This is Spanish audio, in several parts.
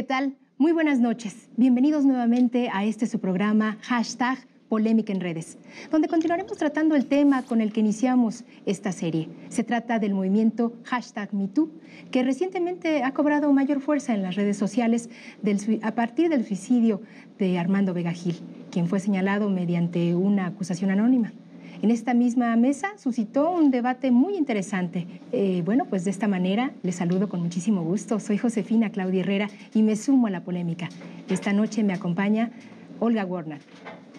¿Qué tal? Muy buenas noches. Bienvenidos nuevamente a su programa #Polémica en Redes, donde continuaremos tratando el tema con el que iniciamos esta serie. Se trata del movimiento #MeToo, que recientemente ha cobrado mayor fuerza en las redes sociales a partir del suicidio de Armando Vega Gil, quien fue señalado mediante una acusación anónima. En esta misma mesa suscitó un debate muy interesante. Bueno, pues de esta manera les saludo con muchísimo gusto. Soy Josefina Claudia Herrera y me sumo a la polémica. Esta noche me acompaña Olga Warner,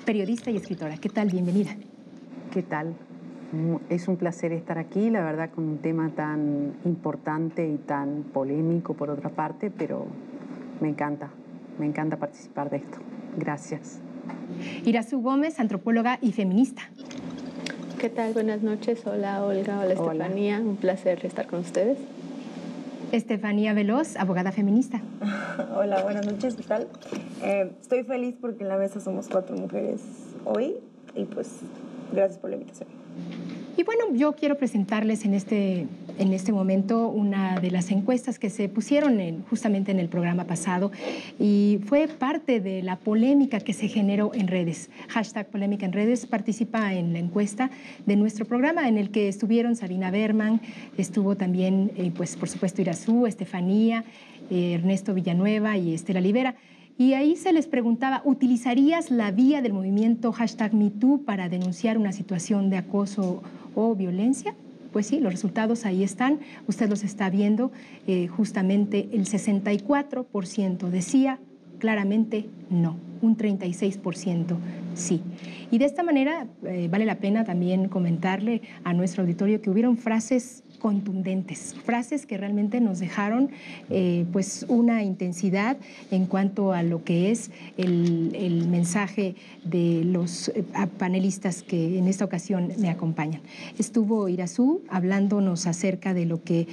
periodista y escritora. ¿Qué tal? Bienvenida. ¿Qué tal? Es un placer estar aquí, la verdad, con un tema tan importante y tan polémico por otra parte, pero me encanta participar de esto. Gracias. Irazú Gómez, antropóloga y feminista. ¿Qué tal? Buenas noches. Hola Olga, hola Estefanía. Un placer estar con ustedes. Estefanía Veloz, abogada feminista. Hola, buenas noches. ¿Qué tal? Estoy feliz porque en la mesa somos 4 mujeres hoy y pues gracias por la invitación. Y bueno, yo quiero presentarles en este momento una de las encuestas que se pusieron justamente en el programa pasado y fue parte de la polémica que se generó en redes. #Polémica en Redes participa en la encuesta de nuestro programa en el que estuvieron Sabina Berman, estuvo también, pues por supuesto, Irazú, Estefanía, Ernesto Villanueva y Estela Libera. Y ahí se les preguntaba, ¿utilizarías la vía del movimiento #MeToo para denunciar una situación de acoso o violencia? Pues sí, los resultados ahí están, usted los está viendo, justamente el 64% decía claramente no, un 36% sí. Y de esta manera vale la pena también comentarle a nuestro auditorio que hubieron frases contundentes, frases que realmente nos dejaron pues una intensidad en cuanto a lo que es el mensaje de los panelistas que en esta ocasión me acompañan. Estuvo Irazú hablándonos acerca de lo que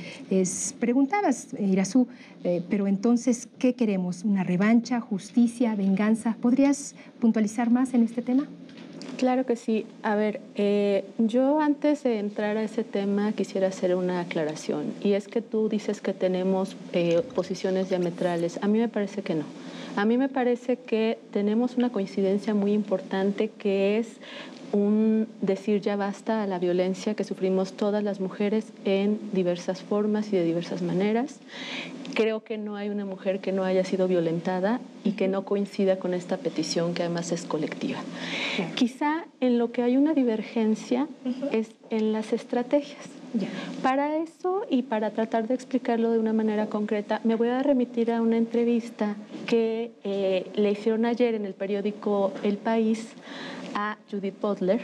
preguntabas, Irazú, pero entonces, ¿qué queremos? ¿Una revancha, justicia, venganza? ¿Podrías puntualizar más en este tema? Claro que sí. A ver, yo antes de entrar a ese tema quisiera hacer una aclaración, y es que tú dices que tenemos posiciones diametrales. A mí me parece que no. A mí me parece que tenemos una coincidencia muy importante, que es un decir ya basta a la violencia que sufrimos todas las mujeres en diversas formas y de diversas maneras. Creo que no hay una mujer que no haya sido violentada y que no coincida con esta petición, que además es colectiva. Yeah. Quizá en lo que hay una divergencia es en las estrategias. Yeah. Para eso y para tratar de explicarlo de una manera concreta, me voy a remitir a una entrevista que le hicieron ayer en el periódico El País a Judith Butler,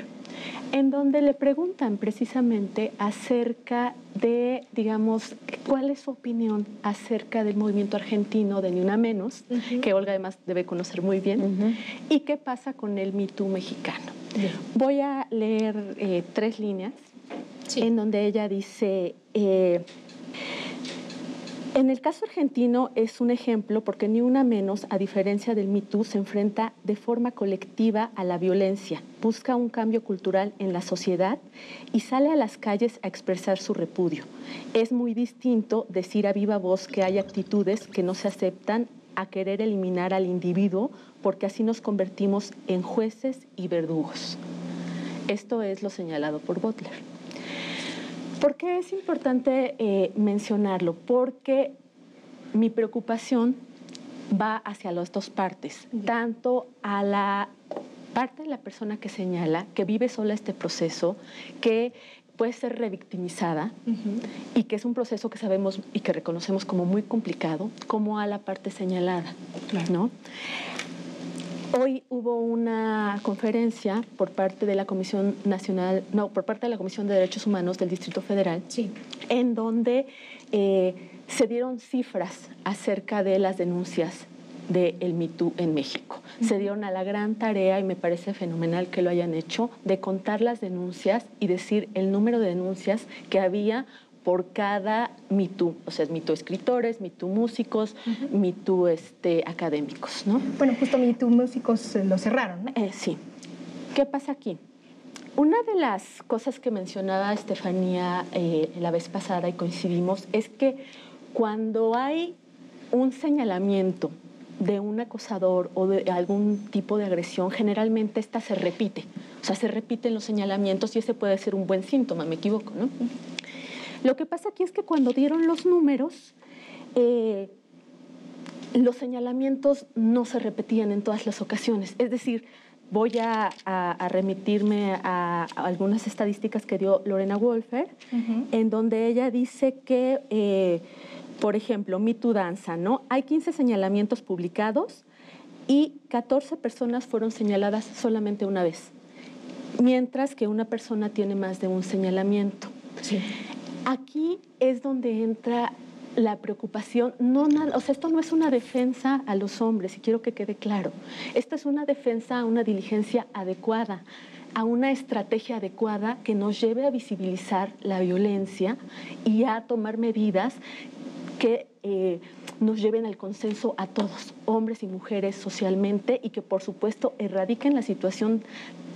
en donde le preguntan precisamente acerca de, digamos, cuál es su opinión acerca del movimiento argentino de Ni Una Menos, que Olga además debe conocer muy bien, y qué pasa con el MeToo mexicano. Voy a leer 3 líneas en donde ella dice... En el caso argentino es un ejemplo porque Ni Una Menos, a diferencia del MeToo, se enfrenta de forma colectiva a la violencia, busca un cambio cultural en la sociedad y sale a las calles a expresar su repudio. Es muy distinto decir a viva voz que hay actitudes que no se aceptan a querer eliminar al individuo, porque así nos convertimos en jueces y verdugos. Esto es lo señalado por Butler. ¿Por qué es importante mencionarlo? Porque mi preocupación va hacia las 2 partes, tanto a la parte de la persona que señala, que vive sola este proceso, que puede ser revictimizada y que es un proceso que sabemos y que reconocemos como muy complicado, como a la parte señalada, ¿no? Hoy hubo una conferencia por parte de la Comisión de Derechos Humanos del Distrito Federal, en donde se dieron cifras acerca de las denuncias del MeToo en México. Se dieron a la gran tarea, y me parece fenomenal que lo hayan hecho, de contar las denuncias y decir el número de denuncias que había por cada MeToo, o sea, MeToo escritores, MeToo músicos, MeToo académicos, ¿no? Bueno, justo MeToo músicos lo cerraron, ¿no? Sí. ¿Qué pasa aquí? Una de las cosas que mencionaba Estefanía la vez pasada y coincidimos es que cuando hay un señalamiento de un acosador o de algún tipo de agresión, generalmente esta se repite. O sea, se repiten los señalamientos y ese puede ser un buen síntoma, me equivoco, ¿no? Lo que pasa aquí es que cuando dieron los números, los señalamientos no se repetían en todas las ocasiones. Es decir, voy a remitirme a algunas estadísticas que dio Lorena Wolfer, en donde ella dice que, por ejemplo, Me Too Danza, ¿no? Hay 15 señalamientos publicados y 14 personas fueron señaladas solamente una vez, mientras que una persona tiene más de un señalamiento. Sí. Aquí es donde entra la preocupación. O sea, esto no es una defensa a los hombres, y quiero que quede claro. Esto es una defensa a una diligencia adecuada, a una estrategia adecuada que nos lleve a visibilizar la violencia y a tomar medidas que nos lleven al consenso a todos, hombres y mujeres socialmente, y que por supuesto erradiquen la situación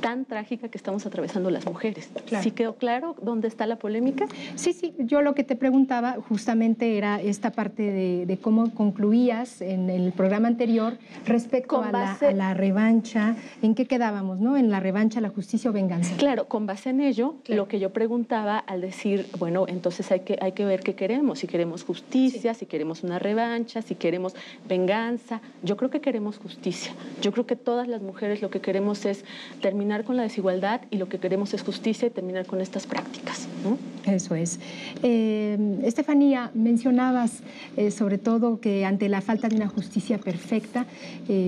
tan trágica que estamos atravesando las mujeres. Claro. ¿Sí quedó claro dónde está la polémica? Sí, sí, yo lo que te preguntaba justamente era esta parte de cómo concluías en el programa anterior respecto a la revancha, ¿en qué quedábamos, no? En la revancha, la justicia o venganza. Claro, con base en ello, claro, lo que yo preguntaba al decir, bueno, entonces hay que ver qué queremos, si queremos justicia, sí, si queremos una revancha, si queremos venganza. Yo creo que queremos justicia. Yo creo que todas las mujeres lo que queremos es terminar con la desigualdad, y lo que queremos es justicia y terminar con estas prácticas, ¿no? Eso es. Estefanía, mencionabas sobre todo que ante la falta de una justicia perfecta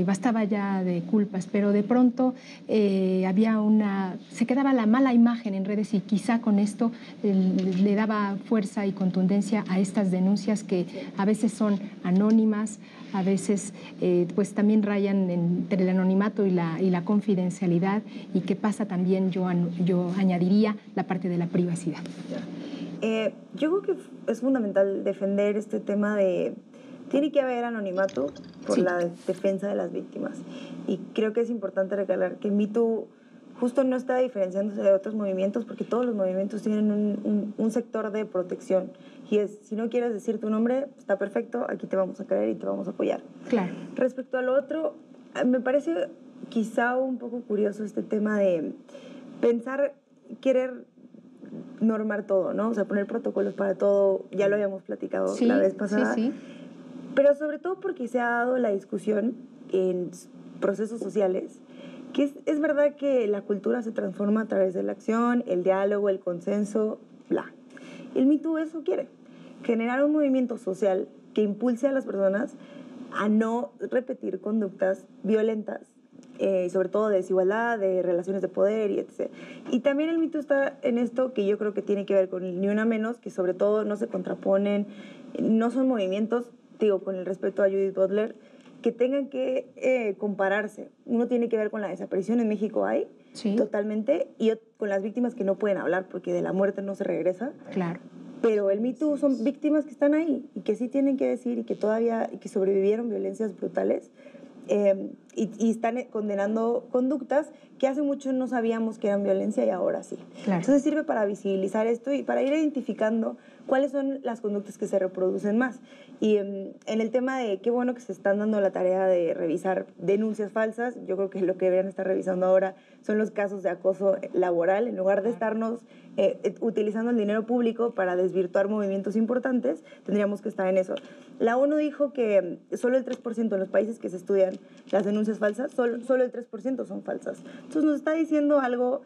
bastaba ya de culpas, pero de pronto se quedaba la mala imagen en redes, y quizá con esto le daba fuerza y contundencia a estas denuncias que a veces son anónimas, a veces pues también rayan entre el anonimato y la confidencialidad, y que pasa también, yo añadiría, la parte de la privacidad. Yo creo que es fundamental defender este tema de tiene que haber anonimato por la defensa de las víctimas, y creo que es importante recalcar que Me Too justo no está diferenciándose de otros movimientos, porque todos los movimientos tienen un sector de protección, y es, si no quieres decir tu nombre, está perfecto, aquí te vamos a creer y te vamos a apoyar. Claro. Respecto a lo otro, me parece quizá un poco curioso este tema de pensar, querer normar todo, ¿no? O sea, poner protocolos para todo, ya lo habíamos platicado la vez pasada. Sí. Pero sobre todo porque se ha dado la discusión en procesos sociales, que es verdad que la cultura se transforma a través de la acción, el diálogo, el consenso, bla. El Me Too eso quiere, generar un movimiento social que impulse a las personas a no repetir conductas violentas, sobre todo de desigualdad, de relaciones de poder, y etc. Y también el Me Too está en esto que yo creo que tiene que ver con el Ni Una Menos, que sobre todo no se contraponen, no son movimientos, digo, con el respeto a Judith Butler, que tengan que compararse. Uno tiene que ver con la desaparición en México hay, totalmente, y con las víctimas que no pueden hablar porque de la muerte no se regresa. Claro. Pero el Me Too son víctimas que están ahí y que sí tienen que decir, y que todavía, y que sobrevivieron violencias brutales, y están condenando conductas que hace mucho no sabíamos que eran violencia y ahora sí. Claro. Entonces sirve para visibilizar esto y para ir identificando cuáles son las conductas que se reproducen más. Y en el tema de qué bueno que se están dando la tarea de revisar denuncias falsas, yo creo que lo que deberían estar revisando ahora son los casos de acoso laboral, en lugar de estarnos utilizando el dinero público para desvirtuar movimientos importantes, tendríamos que estar en eso. La ONU dijo que solo el 3% en los países que se estudian las denuncias falsas, solo el 3% son falsas. Entonces nos está diciendo algo,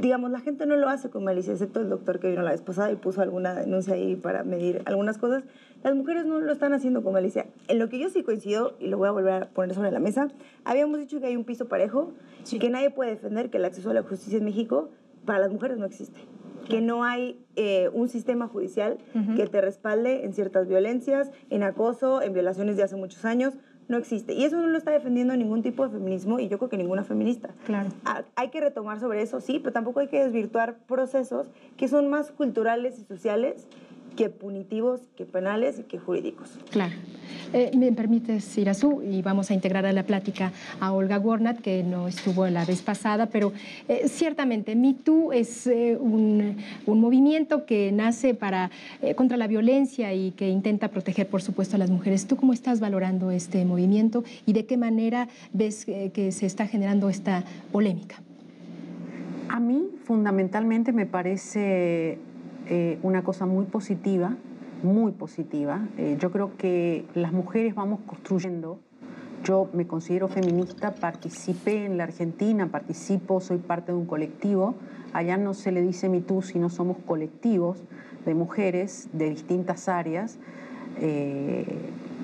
digamos, la gente no lo hace con malicia, excepto el doctor que vino la vez pasada y puso alguna denuncia ahí para medir algunas cosas. Las mujeres no lo están haciendo con malicia. En lo que yo sí coincido, y lo voy a volver a poner sobre la mesa, habíamos dicho que hay un piso parejo, que nadie puede defender que el acceso a la justicia en México para las mujeres no existe. Que no hay un sistema judicial que te respalde en ciertas violencias, en acoso, en violaciones de hace muchos años. No existe. Y eso no lo está defendiendo ningún tipo de feminismo, y yo creo que ninguna feminista. Claro. Hay que retomar sobre eso, sí, pero tampoco hay que desvirtuar procesos que son más culturales y sociales que punitivos, que penales y que jurídicos. Claro. Me permites, Irazú, y vamos a integrar a la plática a Olga Gornat, que no estuvo la vez pasada, pero ciertamente Me Too es un movimiento que nace contra la violencia y que intenta proteger, por supuesto, a las mujeres. ¿Tú cómo estás valorando este movimiento y de qué manera ves que se está generando esta polémica? A mí, fundamentalmente, me parece una cosa muy positiva, muy positiva. Yo creo que las mujeres vamos construyendo. Yo me considero feminista, participé en la Argentina, soy parte de un colectivo. Allá no se le dice Me Too, sino somos colectivos de mujeres de distintas áreas,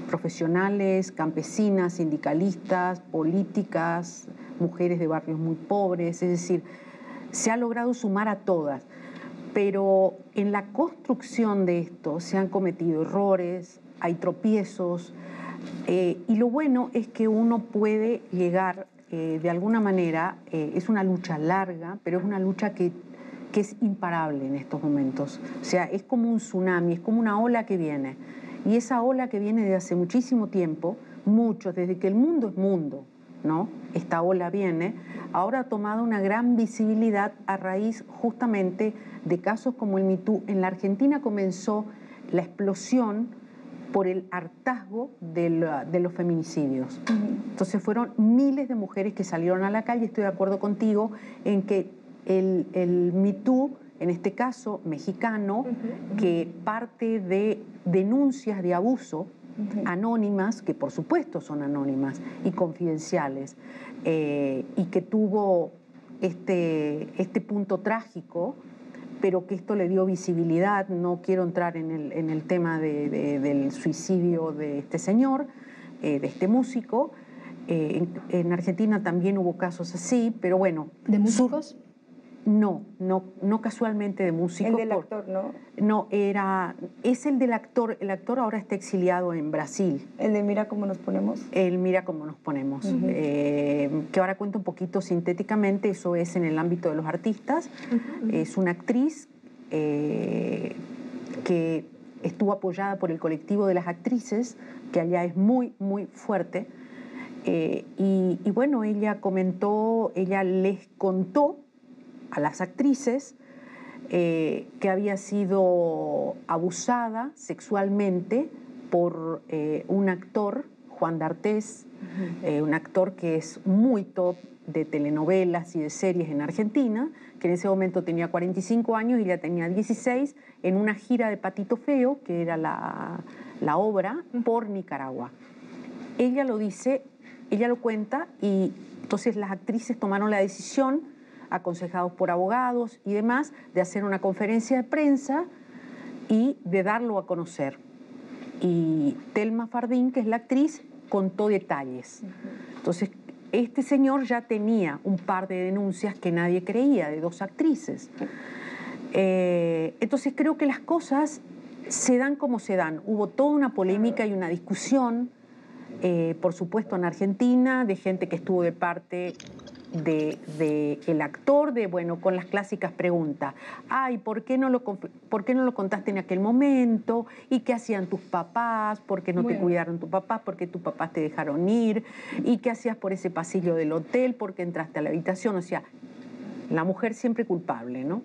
profesionales, campesinas, sindicalistas, políticas, mujeres de barrios muy pobres, es decir, se ha logrado sumar a todas. Pero en la construcción de esto se han cometido errores, hay tropiezos, y lo bueno es que uno puede llegar de alguna manera, es una lucha larga, pero es una lucha que es imparable en estos momentos. O sea, es como un tsunami, es como una ola que viene. Y esa ola que viene desde hace muchísimo tiempo, desde que el mundo es mundo, ¿no? Esta ola viene, ahora ha tomado una gran visibilidad a raíz justamente de casos como el Me Too. En la Argentina comenzó la explosión por el hartazgo de los feminicidios. Entonces fueron miles de mujeres que salieron a la calle. Estoy de acuerdo contigo en que el Me Too, en este caso mexicano, que parte de denuncias de abuso anónimas, que por supuesto son anónimas y confidenciales, y que tuvo este punto trágico, pero que esto le dio visibilidad. No quiero entrar en el tema del suicidio de este señor, de este músico. En Argentina también hubo casos así, pero bueno. ¿De músicos? No casualmente de músicos. El del actor, ¿no? No, es el del actor. El actor ahora está exiliado en Brasil. El de Mira cómo nos ponemos. El Mira cómo nos ponemos. Que ahora cuento un poquito sintéticamente, eso es en el ámbito de los artistas. Es una actriz que estuvo apoyada por el colectivo de las actrices, que allá es muy, muy fuerte. Y bueno, ella les contó a las actrices que había sido abusada sexualmente por un actor, Juan D'Artés, un actor que es muy top de telenovelas y de series en Argentina, que en ese momento tenía 45 años y ella tenía 16, en una gira de Patito Feo, que era la obra, por Nicaragua. Ella lo dice, ella lo cuenta, y entonces las actrices tomaron la decisión, aconsejados por abogados y demás, de hacer una conferencia de prensa y de darlo a conocer. Y Thelma Fardín, que es la actriz, contó detalles. Entonces, este señor ya tenía un par de denuncias que nadie creía, de 2 actrices. Entonces, creo que las cosas se dan como se dan. Hubo toda una polémica y una discusión, por supuesto, en Argentina, de gente que estuvo de parte del actor, con las clásicas preguntas. Ay, ¿por qué no lo contaste en aquel momento? ¿Y qué hacían tus papás? ¿Por qué no te cuidaron tus papás? ¿Por qué tus papás te dejaron ir? ¿Y qué hacías por ese pasillo del hotel? ¿Por qué entraste a la habitación? O sea, la mujer siempre culpable, ¿no?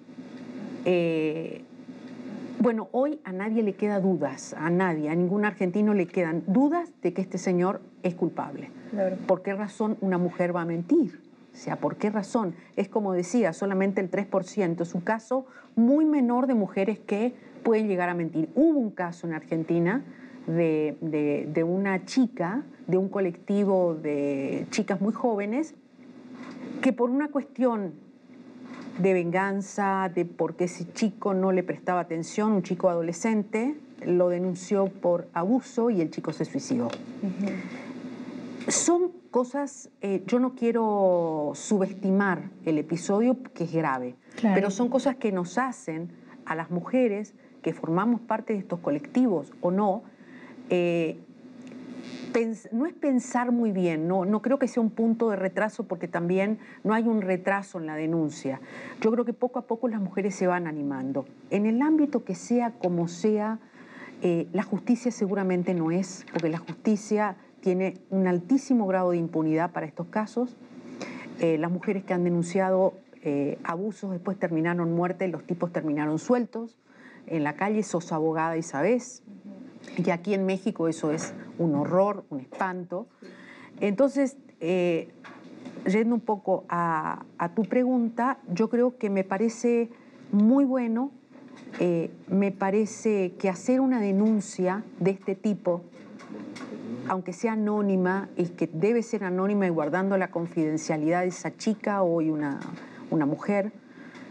Bueno, hoy a nadie le queda dudas, a ningún argentino le quedan dudas de que este señor es culpable. Claro. ¿Por qué razón una mujer va a mentir? O sea, ¿por qué razón? Es como decía, solamente el 3%. Es un caso muy menor de mujeres que pueden llegar a mentir. Hubo un caso en Argentina de una chica, de un colectivo de chicas muy jóvenes, que por una cuestión de venganza, de porque ese chico no le prestaba atención, un chico adolescente, lo denunció por abuso y el chico se suicidó. Son cosas, yo no quiero subestimar el episodio, que es grave, claro, pero son cosas que nos hacen a las mujeres que formamos parte de estos colectivos o no, no es pensar muy bien, no creo que sea un punto de retraso porque también no hay un retraso en la denuncia. Yo creo que poco a poco las mujeres se van animando. En el ámbito que sea como sea, la justicia seguramente no es, porque la justicia tiene un altísimo grado de impunidad para estos casos. Las mujeres que han denunciado abusos después terminaron muertes, los tipos terminaron sueltos en la calle, sos abogada y sabés. Y aquí en México eso es un horror, un espanto. Entonces, yendo un poco a tu pregunta, yo creo que me parece muy bueno, me parece que hacer una denuncia de este tipo, aunque sea anónima, y que debe ser anónima y guardando la confidencialidad de esa chica, hoy una mujer,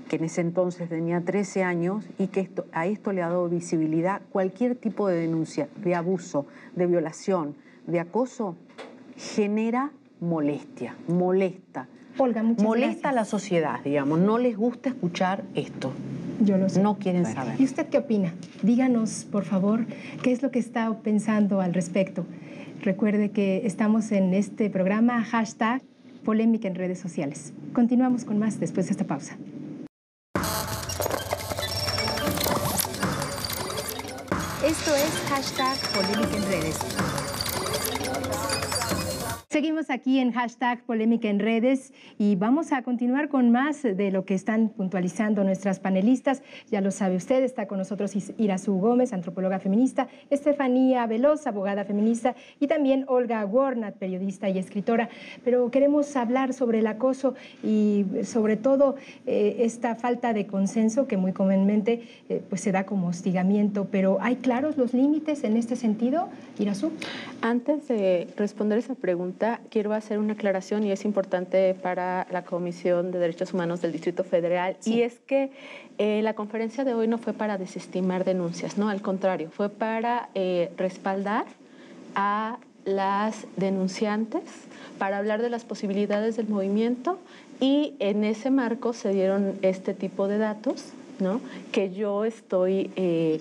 que en ese entonces tenía 13 años y que a esto le ha dado visibilidad. Cualquier tipo de denuncia de abuso, de violación, de acoso, genera molestia, molesta. Olga, muchas molesta gracias. a la sociedad, digamos. No les gusta escuchar esto. Yo lo sé. No quieren saber. ¿Y usted qué opina? Díganos, por favor, qué es lo que está pensando al respecto. Recuerde que estamos en este programa hashtag Polémica en redes sociales. Continuamos con más después de esta pausa. Esto es hashtag Polémica en redes. Seguimos aquí en hashtag Polémica en redes y vamos a continuar con más de lo que están puntualizando nuestras panelistas. Ya lo sabe usted, está con nosotros Irazú Gómez, antropóloga feminista, Estefanía Veloz, abogada feminista, y también Olga Warnat, periodista y escritora. Pero queremos hablar sobre el acoso y sobre todo esta falta de consenso que muy comúnmente pues se da como hostigamiento. Pero ¿hay claros los límites en este sentido, Irazú? Antes de responder esa pregunta, quiero hacer una aclaración y es importante para la Comisión de Derechos Humanos del Distrito Federal, sí. Y es que la conferencia de hoy no fue para desestimar denuncias, no, al contrario, fue para respaldar a las denunciantes, para hablar de las posibilidades del movimiento, y en ese marco se dieron este tipo de datos, ¿no?, que yo estoy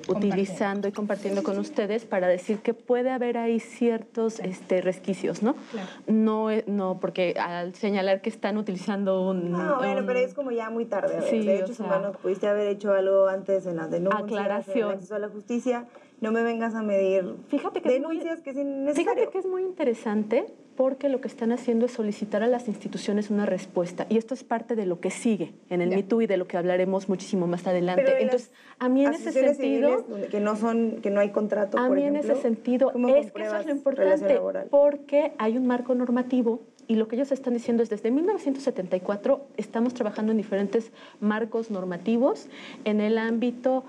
utilizando y compartiendo con ustedes para decir que puede haber ahí ciertos resquicios, ¿no? Claro. No, porque al señalar que están utilizando bueno, pero es como ya muy tarde. A ver, sí, derechos humanos, pudiste haber hecho algo antes en las denuncias, aclaración. en el acceso a la justicia. No me vengas a medir denuncias que es innecesario. Fíjate que es muy interesante porque lo que están haciendo es solicitar a las instituciones una respuesta. Y esto es parte de lo que sigue en el Me Too y de lo que hablaremos muchísimo más adelante. Pero entonces, a mí en ese sentido... Que no hay contrato, a por mí ejemplo, en ese sentido es que eso es lo importante, porque hay un marco normativo y lo que ellos están diciendo es desde 1974 estamos trabajando en diferentes marcos normativos en el ámbito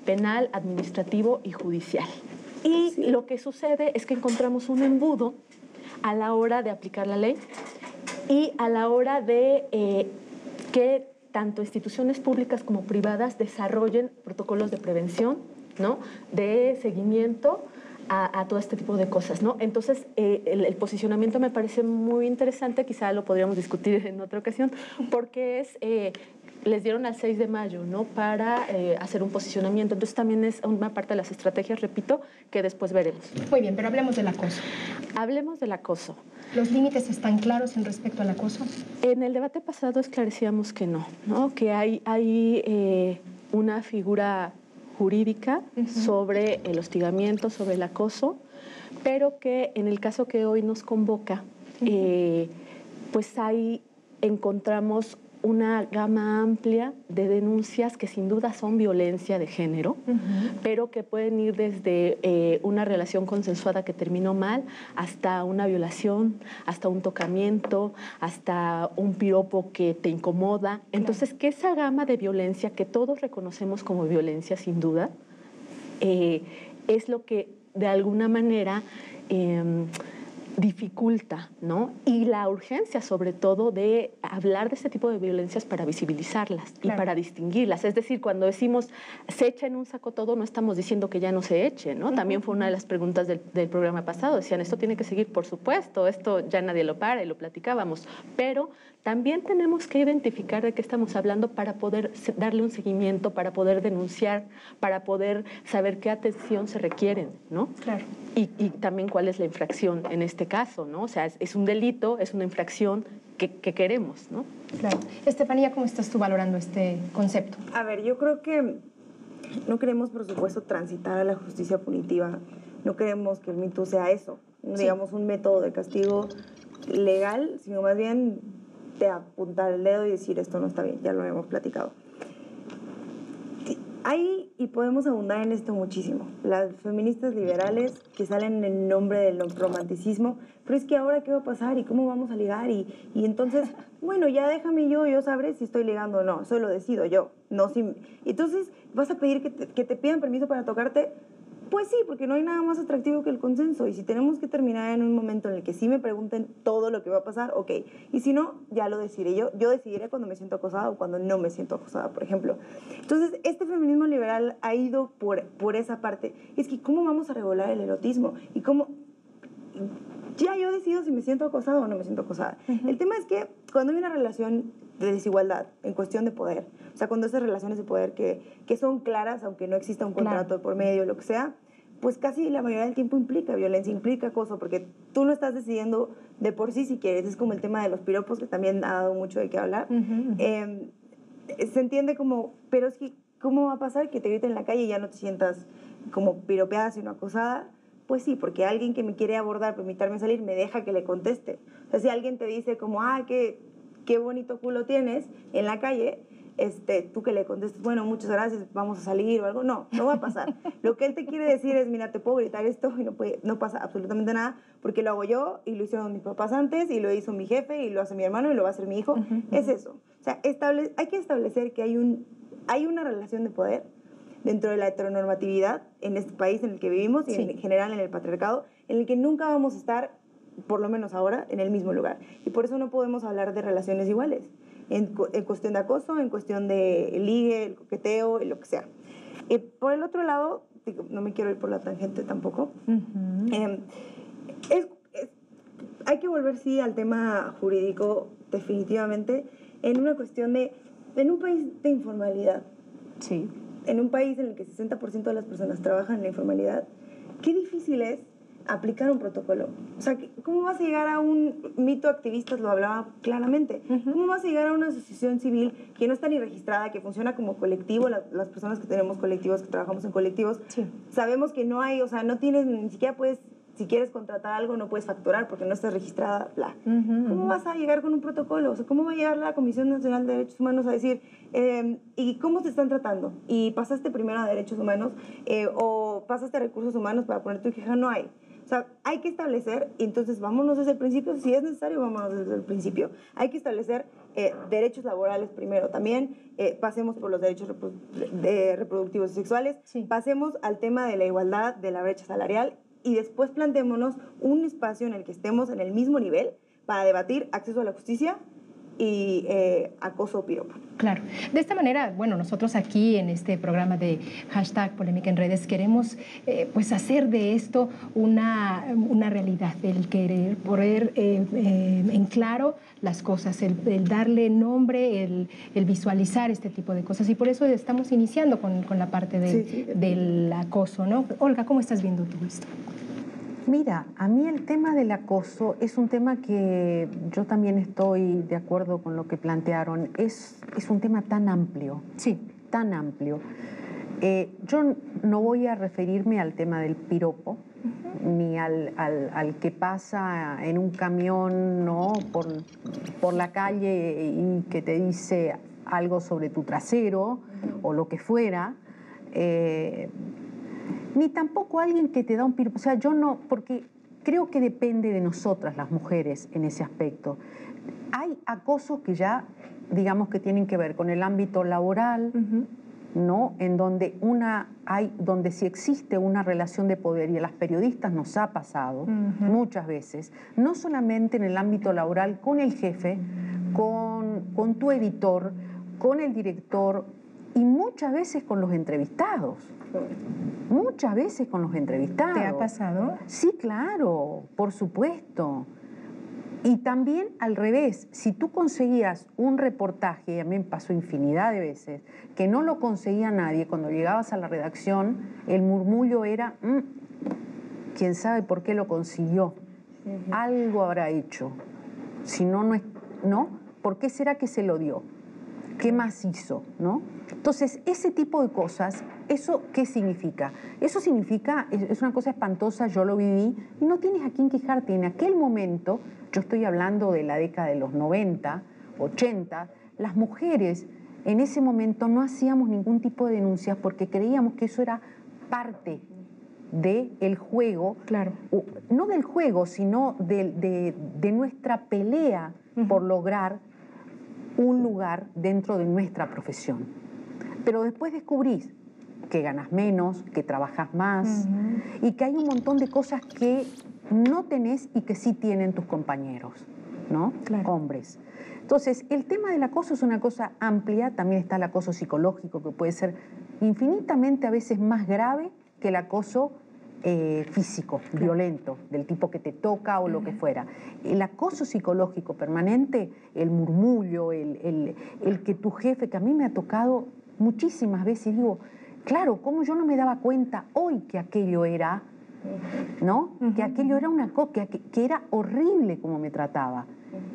penal, administrativo y judicial. Y sí, lo que sucede es que encontramos un embudo a la hora de aplicar la ley y a la hora de que tanto instituciones públicas como privadas desarrollen protocolos de prevención, ¿no?, de seguimiento a todo este tipo de cosas, ¿no? Entonces, el posicionamiento me parece muy interesante, quizá lo podríamos discutir en otra ocasión, porque es... les dieron al 6 de mayo, ¿no?, para hacer un posicionamiento. Entonces también es una parte de las estrategias, repito, que después veremos. Muy bien, pero hablemos del acoso. Hablemos del acoso. ¿Los límites están claros en respecto al acoso? En el debate pasado esclarecíamos que no, ¿no?, que hay una figura jurídica sobre el hostigamiento, sobre el acoso, pero que en el caso que hoy nos convoca, pues ahí encontramos una gama amplia de denuncias que sin duda son violencia de género, pero que pueden ir desde una relación consensuada que terminó mal, hasta una violación, hasta un tocamiento, hasta un piropo que te incomoda. Entonces, que esa gama de violencia que todos reconocemos como violencia sin duda, es lo que de alguna manera dificulta, ¿no? Y la urgencia, sobre todo, de hablar de este tipo de violencias para visibilizarlas y para distinguirlas. Es decir, cuando decimos se echa en un saco todo, no estamos diciendo que ya no se eche, ¿no? También fue una de las preguntas del programa pasado. Decían, esto tiene que seguir, por supuesto, esto ya nadie lo para y lo platicábamos, pero también tenemos que identificar de qué estamos hablando para poder darle un seguimiento, para poder denunciar, para poder saber qué atención se requieren, ¿no? Claro. Y también cuál es la infracción en este caso, ¿no? O sea, es un delito, es una infracción que queremos, ¿no? Claro. Estefanía, ¿cómo estás tú valorando este concepto? A ver, yo creo que no queremos, por supuesto, transitar a la justicia punitiva. No queremos que el Me Too sea eso, digamos, un método de castigo legal, sino más bien de apuntar el dedo y decir esto no está bien, ya lo hemos platicado. Hay, y podemos abundar en esto muchísimo, las feministas liberales que salen en nombre del romanticismo, pero es que ahora qué va a pasar y cómo vamos a ligar y entonces, bueno, ya déjame yo sabré si estoy ligando o no, eso lo decido yo, no si... Entonces, ¿vas a pedir que te pidan permiso para tocarte? Pues sí, porque no hay nada más atractivo que el consenso. Y si tenemos que terminar en un momento en el que sí me pregunten todo lo que va a pasar, ok. Y si no, ya lo decidiré yo. Yo decidiré cuando me siento acosada o cuando no me siento acosada, por ejemplo. Entonces, este feminismo liberal ha ido por esa parte. Es que, ¿cómo vamos a regular el erotismo? Y cómo... Ya yo decido si me siento acosada o no me siento acosada. El tema es que cuando hay una relación de desigualdad en cuestión de poder, o sea, cuando esas relaciones de poder que son claras, aunque no exista un contrato de por medio, lo que sea, pues casi la mayoría del tiempo implica violencia, implica acoso, porque tú no estás decidiendo de por sí si quieres. Es como el tema de los piropos, que también ha dado mucho de qué hablar. Se entiende como, pero es que, ¿cómo va a pasar que te griten en la calle y ya no te sientas como piropeada, sino acosada? Pues sí, porque alguien que me quiere abordar, permitirme salir, me deja que le conteste. O sea, si alguien te dice como, qué bonito culo tienes en la calle, tú que le contestes, bueno, muchas gracias, vamos a salir o algo, no va a pasar. Lo que él te quiere decir es, mira, te puedo gritar esto y no pasa absolutamente nada, porque lo hago yo y lo hicieron mis papás antes y lo hizo mi jefe y lo hace mi hermano y lo va a hacer mi hijo. Es eso. O sea, hay que establecer que hay una relación de poder dentro de la heteronormatividad en este país en el que vivimos y en general en el patriarcado, en el que nunca vamos a estar, por lo menos ahora, en el mismo lugar. Y por eso no podemos hablar de relaciones iguales, en cuestión de acoso, en cuestión de ligue, el coqueteo, lo que sea. Por el otro lado, no me quiero ir por la tangente tampoco, hay que volver, sí, al tema jurídico, definitivamente, en una cuestión en un país de informalidad. Sí. En un país en el que 60% de las personas trabajan en la informalidad, qué difícil es aplicar un protocolo. O sea, ¿cómo vas a llegar a un mito activistas? Lo hablaba claramente. ¿Cómo vas a llegar a una asociación civil que no está ni registrada, que funciona como colectivo? Las personas que tenemos colectivos, que trabajamos en colectivos, sabemos que no hay, o sea, no tienes, ni siquiera puedes, si quieres contratar algo, no puedes facturar porque no estás registrada, bla. ¿Cómo vas a llegar con un protocolo? O sea, ¿cómo va a llegar la Comisión Nacional de Derechos Humanos a decir, ¿y cómo te están tratando? ¿Y pasaste primero a Derechos Humanos o pasaste a Recursos Humanos para poner tu queja? No hay. O sea, hay que establecer, y entonces vámonos desde el principio, si es necesario, vámonos desde el principio. Hay que establecer derechos laborales primero también, pasemos por los derechos reproductivos y sexuales, pasemos al tema de la igualdad, de la brecha salarial, y después planteémonos un espacio en el que estemos en el mismo nivel para debatir acceso a la justicia y acoso o piropo. Claro. De esta manera, bueno, nosotros aquí en este programa de #Polémica en Redes queremos pues hacer de esto una realidad, el querer poner en claro las cosas, el darle nombre, el visualizar este tipo de cosas, y por eso estamos iniciando con la parte del acoso, ¿no? Olga, ¿cómo estás viendo tú esto? Mira, a mí el tema del acoso es un tema que yo también estoy de acuerdo con lo que plantearon. Es un tema tan amplio, tan amplio. Yo no voy a referirme al tema del piropo, ni al que pasa en un camión, ¿no?, por la calle y que te dice algo sobre tu trasero o lo que fuera. Ni tampoco alguien que te da un piropo. O sea, yo no, porque creo que depende de nosotras las mujeres en ese aspecto. Hay acosos que ya, digamos, que tienen que ver con el ámbito laboral, ¿no? En donde donde si existe una relación de poder, y a las periodistas nos ha pasado muchas veces, no solamente en el ámbito laboral, con el jefe, con tu editor, con el director, y muchas veces con los entrevistados. Muchas veces con los entrevistados. ¿Te ha pasado? Sí, claro, por supuesto. Y también al revés, si tú conseguías un reportaje, y a mí me pasó infinidad de veces, que no lo conseguía nadie, cuando llegabas a la redacción, el murmullo era, ¿quién sabe por qué lo consiguió? Algo habrá hecho. Si no, ¿no? ¿Por qué será que se lo dio? ¿Qué más hizo? ¿No? Entonces, ese tipo de cosas, ¿eso qué significa? Eso significa, es una cosa espantosa, yo lo viví, y no tienes a quién quejarte. En aquel momento, yo estoy hablando de la década de los 90, 80, las mujeres en ese momento no hacíamos ningún tipo de denuncias porque creíamos que eso era parte del juego, claro. No del juego, sino de nuestra pelea por lograr un lugar dentro de nuestra profesión. Pero después descubrís que ganas menos, que trabajas más y que hay un montón de cosas que no tenés y que sí tienen tus compañeros, ¿no? Claro. Hombres. Entonces, el tema del acoso es una cosa amplia, también está el acoso psicológico, que puede ser infinitamente a veces más grave que el acoso físico, violento, del tipo que te toca o lo que fuera. El acoso psicológico permanente, el murmullo, el que tu jefe, que a mí me ha tocado muchísimas veces, digo, claro, ¿cómo yo no me daba cuenta hoy que aquello era, ¿no? Que aquello era una cosa, que era horrible como me trataba.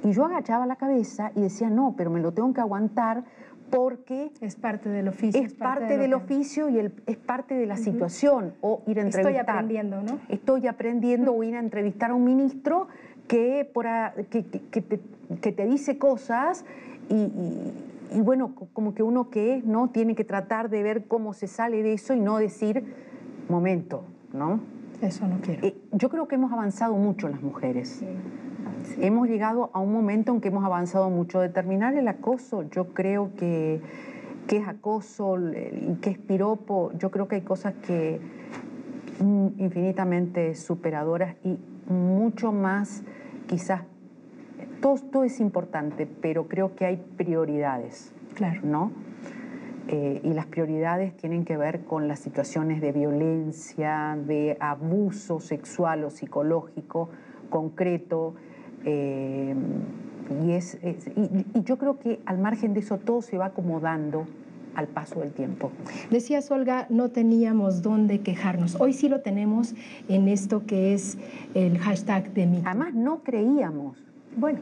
Y yo agachaba la cabeza y decía, no, pero me lo tengo que aguantar porque es parte del oficio. Es parte del oficio y es parte de la situación. O ir a entrevistar. Estoy aprendiendo, ¿no? Estoy aprendiendo o ir a entrevistar a un ministro que te dice cosas y bueno, como que uno que ¿no? Tiene que tratar de ver cómo se sale de eso y no decir, momento, ¿no? Eso no quiero. Yo creo que hemos avanzado mucho las mujeres. Sí. Sí. Hemos llegado a un momento en que hemos avanzado mucho. Determinar el acoso, yo creo que es acoso y que es piropo, yo creo que hay cosas que infinitamente superadoras y mucho más, quizás, todo es importante, pero creo que hay prioridades, claro, ¿no? Y las prioridades tienen que ver con las situaciones de violencia, de abuso sexual o psicológico concreto, y yo creo que al margen de eso todo se va acomodando al paso del tiempo. Decías, Olga, no teníamos dónde quejarnos. Hoy sí lo tenemos en esto que es el hashtag de MeToo. Además no creíamos. Bueno,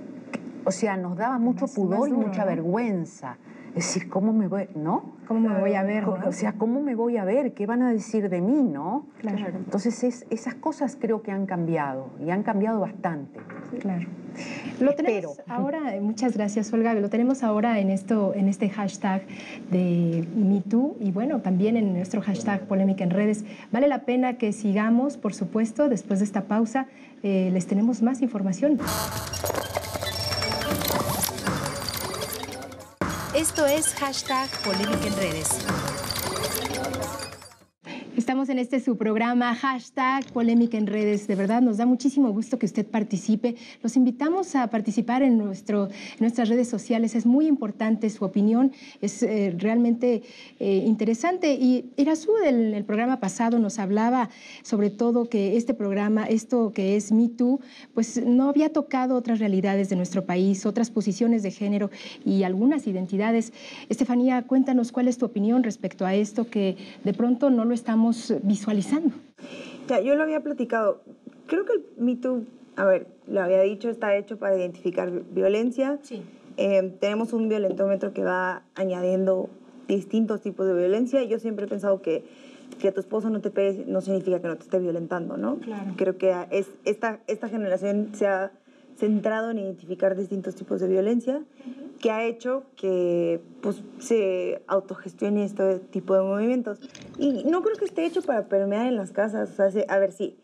o sea, nos daba mucho pudor y mucha vergüenza. Es decir, ¿cómo me voy, no? ¿Cómo me voy a ver, no? O sea, ¿cómo me voy a ver? ¿Qué van a decir de mí, no? Claro. Entonces, esas cosas creo que han cambiado, y han cambiado bastante. Claro. Lo tenemos ahora, muchas gracias, Olga, lo tenemos ahora en este hashtag de MeToo y bueno, también en nuestro hashtag Polémica en Redes. Vale la pena que sigamos, por supuesto, después de esta pausa les tenemos más información. Esto es hashtag Polémica en Redes. Estamos en su programa, hashtag Polémica en Redes. De verdad, nos da muchísimo gusto que usted participe. Los invitamos a participar en nuestras redes sociales. Es muy importante su opinión, es realmente interesante. Y Irazú, en el programa pasado, nos hablaba sobre todo que este programa, esto que es MeToo, pues no había tocado otras realidades de nuestro país, otras posiciones de género y algunas identidades. Estefanía, cuéntanos cuál es tu opinión respecto a esto que de pronto no lo estamos visualizando. Ya, yo lo había platicado. Creo que el MeToo, a ver, lo había dicho, está hecho para identificar violencia. Sí. Tenemos un violentómetro que va añadiendo distintos tipos de violencia. Yo siempre he pensado que tu esposo no te pegue no significa que no te esté violentando, ¿no? Claro. Creo que esta generación se ha centrado en identificar distintos tipos de violencia, que ha hecho que pues, se autogestione este tipo de movimientos. Y no creo que esté hecho para permear en las casas. O sea, a ver, sí,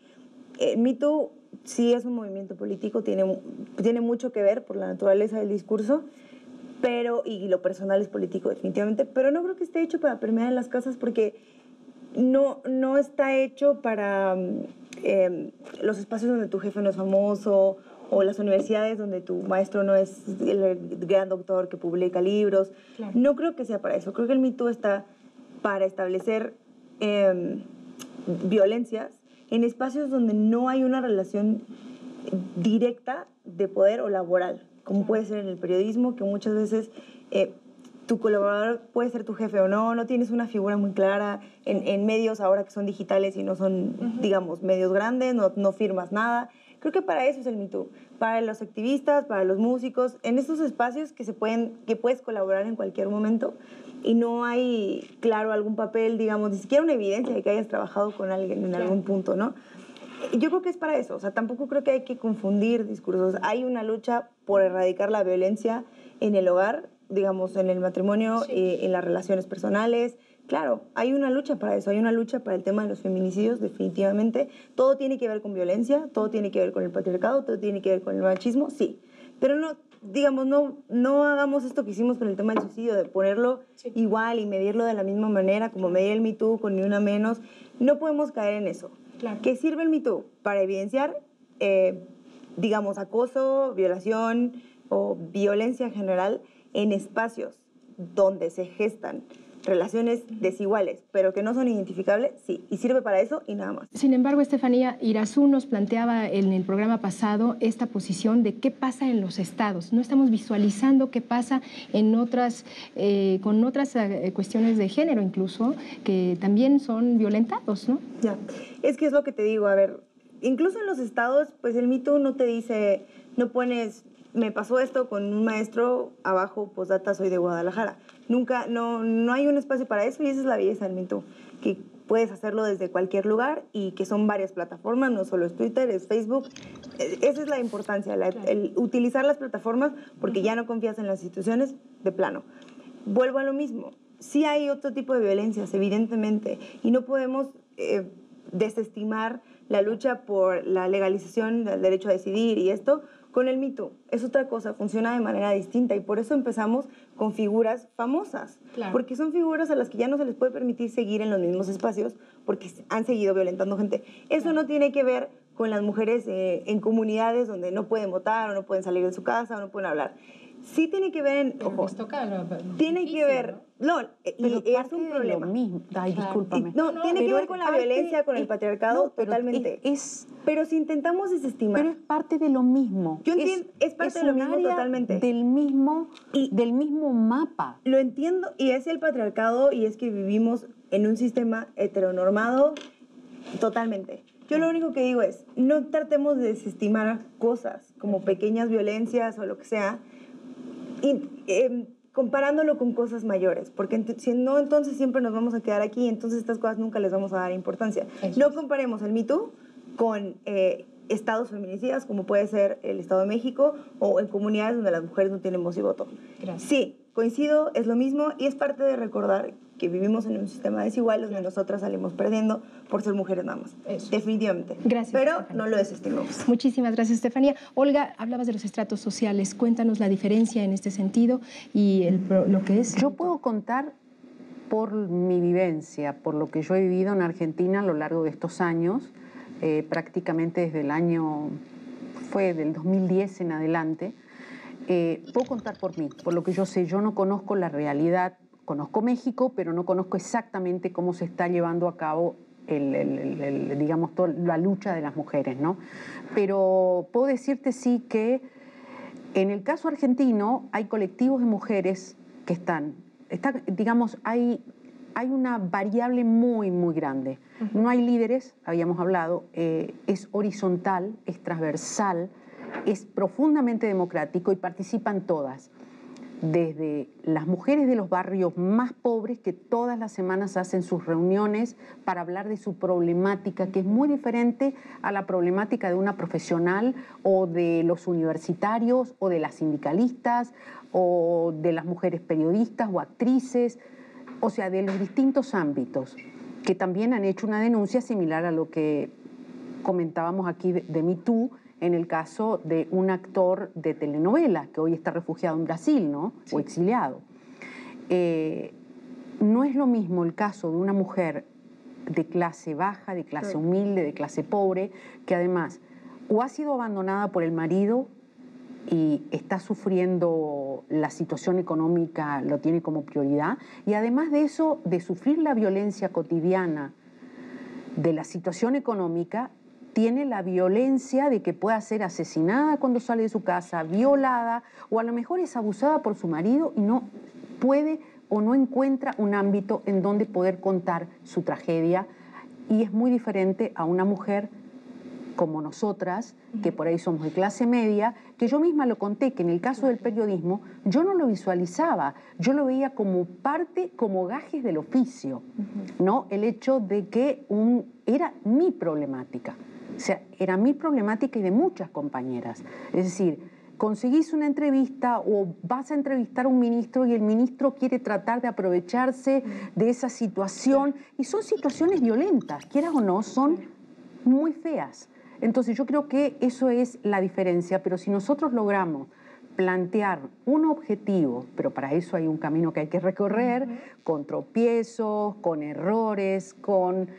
MeToo sí es un movimiento político, tiene mucho que ver por la naturaleza del discurso, y lo personal es político definitivamente, pero no creo que esté hecho para permear en las casas porque no está hecho para los espacios donde tu jefe no es famoso o las universidades donde tu maestro no es el gran doctor que publica libros. Claro. No creo que sea para eso. Creo que el Me Too está para establecer violencias en espacios donde no hay una relación directa de poder o laboral, como puede ser en el periodismo, que muchas veces tu colaborador puede ser tu jefe o no tienes una figura muy clara en medios ahora que son digitales y no son, digamos, medios grandes, no firmas nada. Creo que para eso es el Me Too, para los activistas, para los músicos, en estos espacios que puedes colaborar en cualquier momento y no hay, claro, algún papel, digamos, ni siquiera una evidencia de que hayas trabajado con alguien en algún punto, ¿no? Yo creo que es para eso, o sea, tampoco creo que hay que confundir discursos. Hay una lucha por erradicar la violencia en el hogar, digamos, en el matrimonio, en las relaciones personales. Claro, hay una lucha para eso, hay una lucha para el tema de los feminicidios, definitivamente. Todo tiene que ver con violencia, todo tiene que ver con el patriarcado, todo tiene que ver con el machismo, sí. Pero no, digamos, no hagamos esto que hicimos con el tema del suicidio, de ponerlo igual y medirlo de la misma manera, como medir el Me Too con ni una menos. No podemos caer en eso. Claro. ¿Qué sirve el Me Too? Para evidenciar, digamos, acoso, violación o violencia en general en espacios donde se gestan relaciones desiguales, pero que no son identificables, sí, y sirve para eso y nada más. Sin embargo, Estefanía, Irazú nos planteaba en el programa pasado esta posición de qué pasa en los estados. No estamos visualizando qué pasa en otras, con otras cuestiones de género incluso, que también son violentados, ¿no? Ya, es que es lo que te digo, a ver, incluso en los estados, pues el Me Too no te dice, no pones, me pasó esto con un maestro, abajo, postdata, soy de Guadalajara. Nunca, no hay un espacio para eso y esa es la belleza del Me Too, que puedes hacerlo desde cualquier lugar y que son varias plataformas, no solo es Twitter, es Facebook. Esa es la importancia, el utilizar las plataformas porque ya no confías en las instituciones de plano. Vuelvo a lo mismo, sí hay otro tipo de violencias, evidentemente, y no podemos desestimar la lucha por la legalización del derecho a decidir y esto con el Me Too. Es otra cosa, funciona de manera distinta y por eso empezamos con figuras famosas, porque son figuras a las que ya no se les puede permitir seguir en los mismos espacios porque han seguido violentando gente. Eso no tiene que ver con las mujeres en comunidades donde no pueden votar o no pueden salir de su casa o no pueden hablar. Sí tiene que ver ojo, tiene que ver, ¿no? Y es un problema. Ay, discúlpame. Tiene que ver con la violencia, con el patriarcado, totalmente. Pero si intentamos desestimar. Pero es parte de lo mismo. Yo entiendo, es parte de lo mismo totalmente. Del mismo mapa. Lo entiendo, y es el patriarcado, y es que vivimos en un sistema heteronormado totalmente. Yo lo único que digo es, no tratemos de desestimar cosas como pequeñas violencias o lo que sea, y comparándolo con cosas mayores, porque si no, entonces siempre nos vamos a quedar aquí y entonces estas cosas nunca les vamos a dar importancia. No comparemos el Me Too con estados feminicidas, como puede ser el Estado de México, o en comunidades donde las mujeres no tienen voz y voto. Gracias. Sí, coincido, es lo mismo, y es parte de recordar que vivimos en un sistema desigual donde nosotras salimos perdiendo por ser mujeres nada más. Eso. Definitivamente. Gracias. Pero Estefanía. no lo desestimamos. Muchísimas gracias, Estefanía. Olga, hablabas de los estratos sociales. Cuéntanos la diferencia en este sentido y lo que es. Yo puedo contar por mi vivencia, por lo que yo he vivido en Argentina a lo largo de estos años, prácticamente desde el año, fue del 2010 en adelante. Puedo contar por mí, por lo que yo sé. Yo no conozco la realidad. Conozco México, pero no conozco exactamente cómo se está llevando a cabo digamos, toda la lucha de las mujeres, ¿no? Pero puedo decirte sí que en el caso argentino hay colectivos de mujeres que digamos, hay una variable muy, muy grande. No hay líderes, habíamos hablado, es horizontal, es transversal, es profundamente democrático y participan todas. Desde las mujeres de los barrios más pobres que todas las semanas hacen sus reuniones para hablar de su problemática, que es muy diferente a la problemática de una profesional o de los universitarios o de las sindicalistas o de las mujeres periodistas o actrices, o sea, de los distintos ámbitos, que también han hecho una denuncia similar a lo que comentábamos aquí de Me Too, en el caso de un actor de telenovela que hoy está refugiado en Brasil, ¿no? Sí. O exiliado. No es lo mismo el caso de una mujer de clase baja, de clase humilde, de clase pobre, que además o ha sido abandonada por el marido y está sufriendo la situación económica, lo tiene como prioridad, y además de eso, de sufrir la violencia cotidiana de la situación económica, tiene la violencia de que pueda ser asesinada cuando sale de su casa, violada, o a lo mejor es abusada por su marido y no puede o no encuentra un ámbito en donde poder contar su tragedia, y es muy diferente a una mujer como nosotras, que por ahí somos de clase media, que yo misma lo conté, que en el caso del periodismo yo no lo visualizaba, yo lo veía como parte, como gajes del oficio, ¿no? El hecho de que era mi problemática, o sea, era mi problemática y de muchas compañeras. Es decir, conseguís una entrevista o vas a entrevistar a un ministro y el ministro quiere tratar de aprovecharse de esa situación, y son situaciones violentas, quieras o no, son muy feas. Entonces yo creo que eso es la diferencia, pero si nosotros logramos plantear un objetivo, pero para eso hay un camino que hay que recorrer, con tropiezos, con errores, con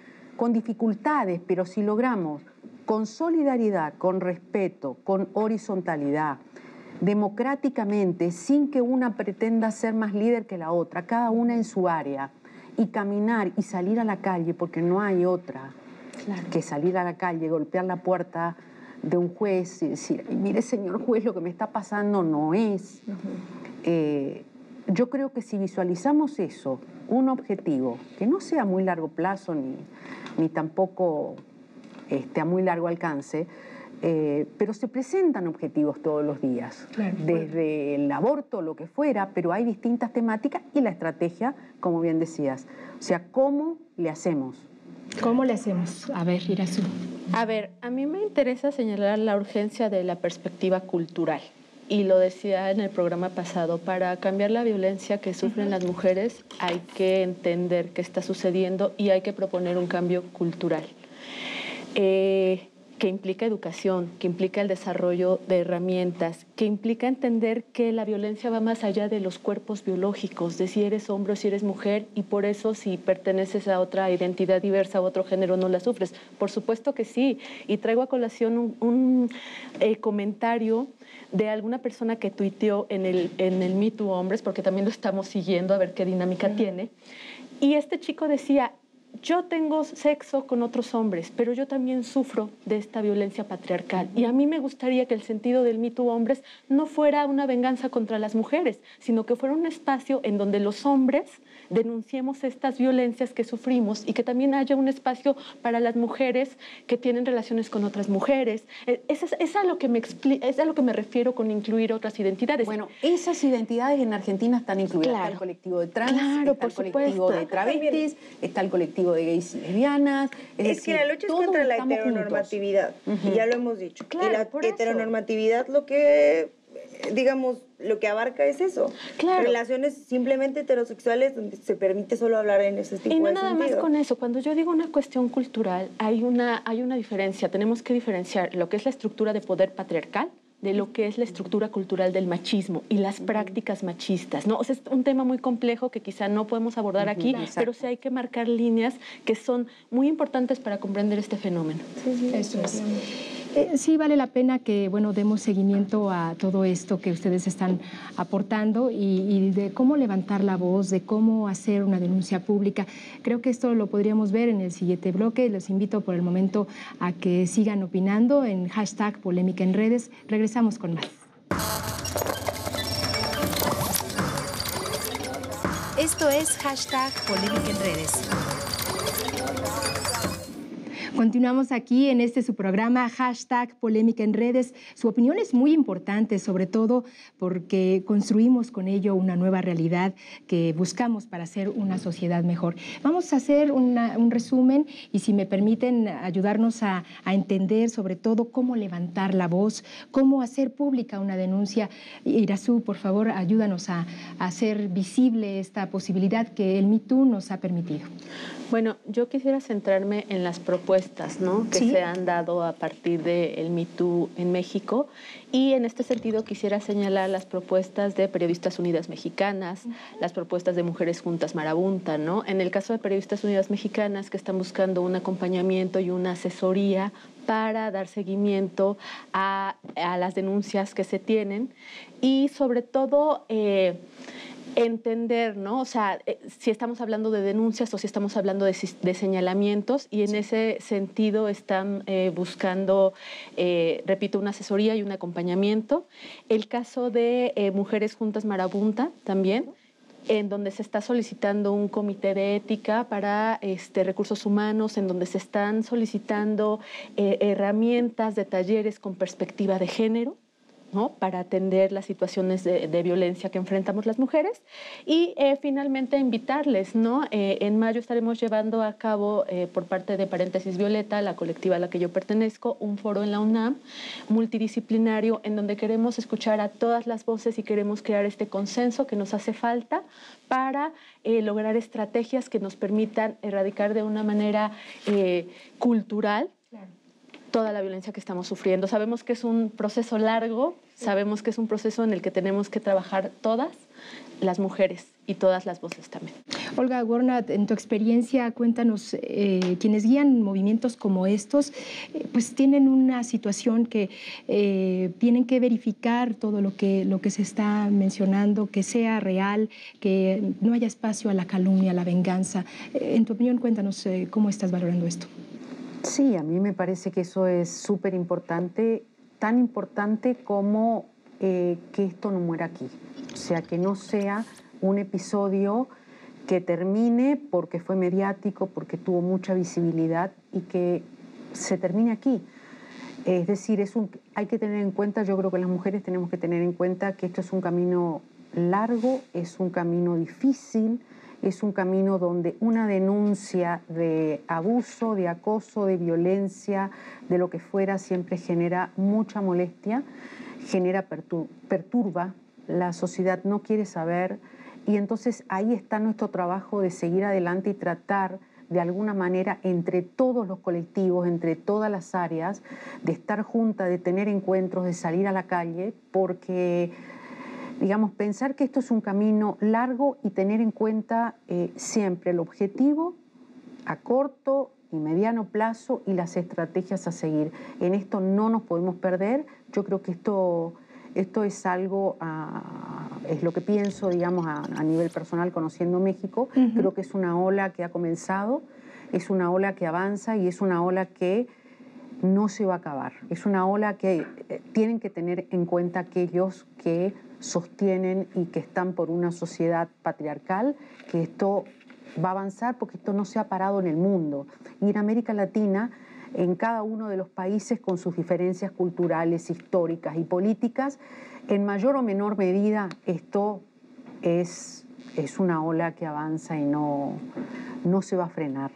dificultades, pero si logramos con solidaridad, con respeto, con horizontalidad, democráticamente, sin que una pretenda ser más líder que la otra, cada una en su área, y caminar y salir a la calle, porque no hay otra, que salir a la calle, golpear la puerta de un juez y decir, mire señor juez, lo que me está pasando no es. Yo creo que si visualizamos eso, un objetivo, que no sea a muy largo plazo ni tampoco a muy largo alcance, pero se presentan objetivos todos los días, desde el aborto, lo que fuera, pero hay distintas temáticas y la estrategia, como bien decías, o sea, ¿cómo le hacemos? ¿Cómo le hacemos? A ver, Irazú. A ver, a mí me interesa señalar la urgencia de la perspectiva cultural. Y lo decía en el programa pasado, para cambiar la violencia que sufren las mujeres hay que entender qué está sucediendo y hay que proponer un cambio cultural. Que implica educación, que implica el desarrollo de herramientas, que implica entender que la violencia va más allá de los cuerpos biológicos, de si eres hombre o si eres mujer, y por eso si perteneces a otra identidad diversa o otro género no la sufres. Por supuesto que sí, y traigo a colación un comentario de alguna persona que tuiteó en el Me Too Hombres, porque también lo estamos siguiendo a ver qué dinámica tiene, y este chico decía: yo tengo sexo con otros hombres, pero yo también sufro de esta violencia patriarcal. Y a mí me gustaría que el sentido del Me Too Hombres no fuera una venganza contra las mujeres, sino que fuera un espacio en donde los hombres denunciemos estas violencias que sufrimos y que también haya un espacio para las mujeres que tienen relaciones con otras mujeres. Es a lo que me refiero con incluir otras identidades. Bueno, esas identidades en Argentina están incluidas. Está el colectivo de trans, está el colectivo de travestis, está el colectivo de gays y lesbianas. Es que la lucha es contra la heteronormatividad, y ya lo hemos dicho. Y la heteronormatividad lo que abarca es eso. Relaciones simplemente heterosexuales donde se permite solo hablar en ese tipo de sentido. Y no nada más con eso. Cuando yo digo una cuestión cultural, hay una diferencia. Tenemos que diferenciar lo que es la estructura de poder patriarcal de lo que es la estructura cultural del machismo y las prácticas machistas, ¿no? O sea, es un tema muy complejo que quizá no podemos abordar aquí, pero sí hay que marcar líneas que son muy importantes para comprender este fenómeno. Eso es. Sí vale la pena que, demos seguimiento a todo esto que ustedes están aportando y de cómo levantar la voz, de cómo hacer una denuncia pública. Creo que esto lo podríamos ver en el siguiente bloque. Los invito por el momento a que sigan opinando en hashtag Polémica en Redes. Regresamos con más. Esto es hashtag Polémica en Redes. Continuamos aquí en su programa, hashtag Polémica en Redes. Su opinión es muy importante, sobre todo porque construimos con ello una nueva realidad que buscamos para hacer una sociedad mejor. Vamos a hacer un resumen y, si me permiten, ayudarnos a entender sobre todo cómo levantar la voz, cómo hacer pública una denuncia. Irazú, por favor, ayúdanos a hacer visible esta posibilidad que el Me Too nos ha permitido. Bueno, yo quisiera centrarme en las propuestas propuestas, ¿no?, que Sí. se han dado a partir del Me Too en México. Y en este sentido quisiera señalar las propuestas de Periodistas Unidas Mexicanas, las propuestas de Mujeres Juntas Marabunta, ¿no? En el caso de Periodistas Unidas Mexicanas, que están buscando un acompañamiento y una asesoría para dar seguimiento a las denuncias que se tienen y sobre todo entender, ¿no? O sea, si estamos hablando de denuncias o si estamos hablando de señalamientos, y en ese sentido están buscando, repito, una asesoría y un acompañamiento. El caso de Mujeres Juntas Marabunta también, en donde se está solicitando un comité de ética para recursos humanos, en donde se están solicitando herramientas de talleres con perspectiva de género, ¿no?, para atender las situaciones de violencia que enfrentamos las mujeres. Y finalmente invitarles, ¿no? En mayo estaremos llevando a cabo por parte de Paréntesis Violeta, la colectiva a la que yo pertenezco, un foro en la UNAM multidisciplinario en donde queremos escuchar a todas las voces y queremos crear este consenso que nos hace falta para lograr estrategias que nos permitan erradicar de una manera cultural toda la violencia que estamos sufriendo. Sabemos que es un proceso largo, sabemos que es un proceso en el que tenemos que trabajar todas las mujeres y todas las voces también. Olga Gornat, en tu experiencia, cuéntanos, quienes guían movimientos como estos, pues tienen una situación que tienen que verificar todo lo que se está mencionando, que sea real, que no haya espacio a la calumnia, a la venganza. En tu opinión, cuéntanos cómo estás valorando esto. Sí, a mí me parece que eso es súper importante, tan importante como que esto no muera aquí. O sea, que no sea un episodio que termine porque fue mediático, porque tuvo mucha visibilidad y que se termine aquí. Es decir, hay que tener en cuenta, yo creo que las mujeres tenemos que tener en cuenta que esto es un camino largo, es un camino difícil, es un camino donde una denuncia de abuso, de acoso, de violencia, de lo que fuera, siempre genera mucha molestia, perturba, la sociedad no quiere saber, y entonces ahí está nuestro trabajo de seguir adelante y tratar de alguna manera entre todos los colectivos, entre todas las áreas, de estar juntas, de tener encuentros, de salir a la calle, porque digamos, pensar que esto es un camino largo y tener en cuenta siempre el objetivo a corto y mediano plazo y las estrategias a seguir. En esto no nos podemos perder. Yo creo que esto es algo, es lo que pienso, digamos, a nivel personal, conociendo México. Creo que es una ola que ha comenzado, es una ola que avanza y es una ola que no se va a acabar. Es una ola que tienen que tener en cuenta aquellos que sostienen y que están por una sociedad patriarcal, que esto va a avanzar porque esto no se ha parado en el mundo. Y en América Latina, en cada uno de los países con sus diferencias culturales, históricas y políticas, en mayor o menor medida esto es una ola que avanza y no se va a frenar.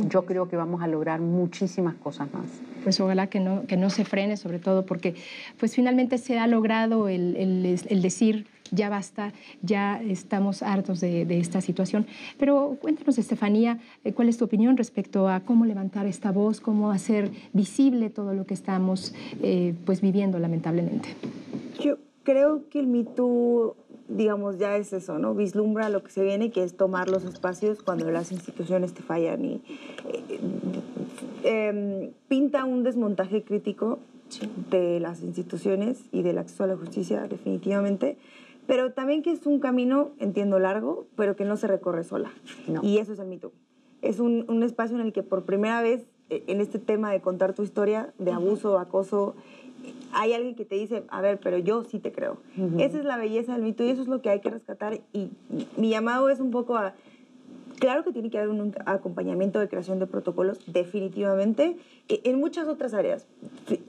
Yo creo que vamos a lograr muchísimas cosas más. Pues ojalá que no se frene, sobre todo porque pues finalmente se ha logrado el decir ya basta, ya estamos hartos de esta situación. Pero cuéntanos, Estefanía, ¿cuál es tu opinión respecto a cómo levantar esta voz, cómo hacer visible todo lo que estamos pues viviendo lamentablemente? Yo creo que el Me Too, digamos, ya es eso, ¿no? Vislumbra lo que se viene, que es tomar los espacios cuando las instituciones te fallan y pinta un desmontaje crítico de las instituciones y del acceso a la justicia, definitivamente, pero también que es un camino, entiendo, largo, pero que no se recorre sola. No. Y eso es el Me Too. Es un espacio en el que por primera vez, en este tema de contar tu historia, de abuso, acoso, hay alguien que te dice, a ver, pero yo sí te creo. Esa es la belleza del Me Too y eso es lo que hay que rescatar. Y mi llamado es un poco a... Claro que tiene que haber un acompañamiento de creación de protocolos, definitivamente, en muchas otras áreas.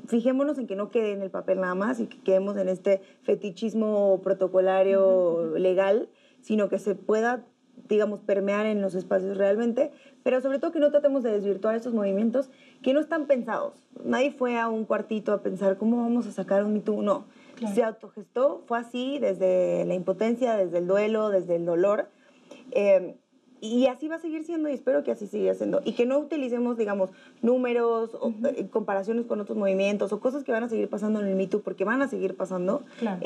Fijémonos en que no quede en el papel nada más y que quedemos en este fetichismo protocolario legal, sino que se pueda, digamos, permear en los espacios realmente, pero sobre todo que no tratemos de desvirtuar estos movimientos que no están pensados. Nadie fue a un cuartito a pensar cómo vamos a sacar un Me Too, no. Claro. Se autogestó, fue así desde la impotencia, desde el duelo, desde el dolor. y así va a seguir siendo y espero que así siga siendo. Y que no utilicemos, digamos, números o comparaciones con otros movimientos o cosas que van a seguir pasando en el Me Too, porque van a seguir pasando, Claro.